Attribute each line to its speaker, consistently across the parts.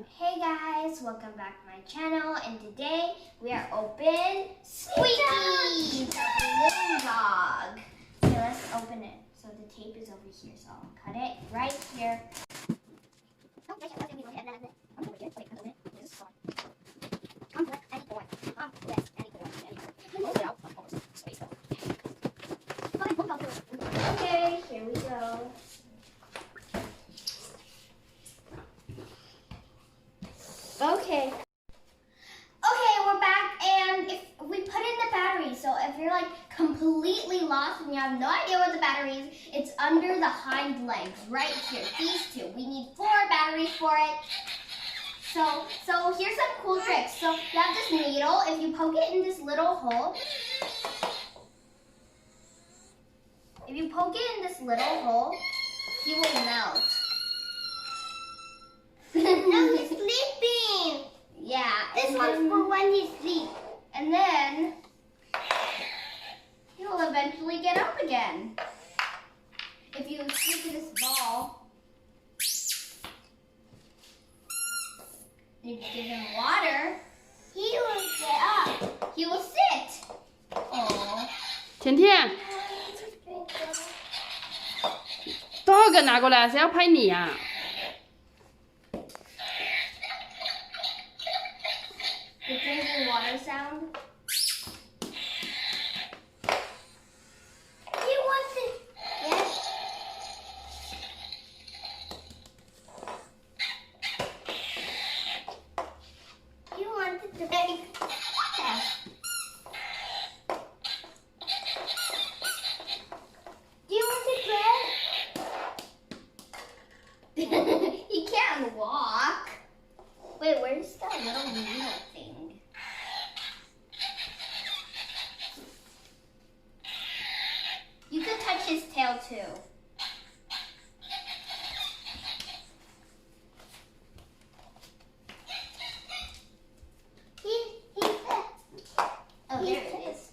Speaker 1: Hey guys, welcome back to my channel, and today we are open Squeaky, the balloon dog. Okay, let's open it. So the tape is over here, so I'll cut it right here. Okay, here we go. Okay, we're back, and if we put in the battery, so if you're like completely lost and you have no idea where the battery is, it's under the hind legs, right here, these two. We need 4 batteries for it. So here's some cool tricks. So you have this needle, if you poke it in this little hole, he will melt.
Speaker 2: No, he's sleeping.
Speaker 1: Yeah.
Speaker 2: This one's for when he sleeps.
Speaker 1: And then he'll eventually get up again. If you stick this ball, and you give him water,
Speaker 2: he will get up.
Speaker 1: he will sit. Oh.
Speaker 3: 甜甜，dog 拿过来，谁要拍你呀、
Speaker 1: The drinking water sound.
Speaker 2: He wants it. Yes. He wants to drink.
Speaker 1: Yes.
Speaker 2: Do you want to drink?
Speaker 1: He can't walk. Wait, where's that little needle thing? You could touch his tail too. Oh, there it is.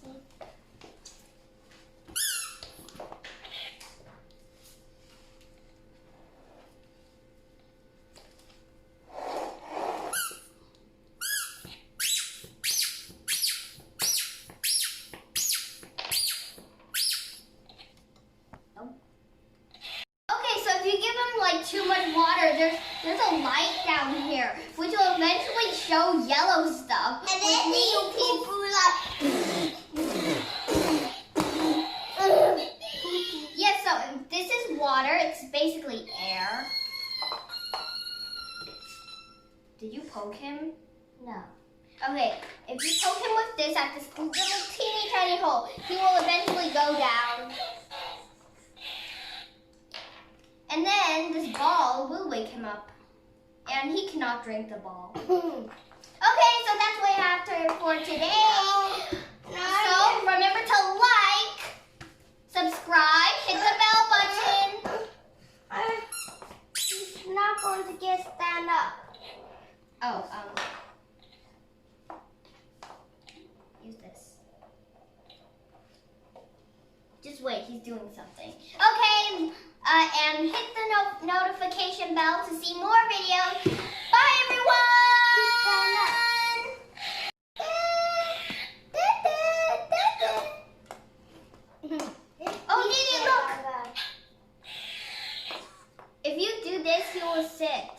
Speaker 1: Okay, so if you give him like too much water, there's a light down here, which will eventually show yellow stuff.
Speaker 2: And then you people
Speaker 1: Yes, so this is water. It's basically air. Did you poke him?
Speaker 2: No.
Speaker 1: Okay, if you poke him with this at this little teeny tiny hole, he will eventually go down. And then this ball will wake him up. And he cannot drink the ball. Okay, so that's what I have for today. So remember to like, subscribe, hit the bell button.
Speaker 2: He's not going to get stand up.
Speaker 1: Oh, use this. Just wait, he's doing something. Okay, and hit the notification bell to see more videos. Bye, everyone! Oh, Nini, look! If you do this, he will sit.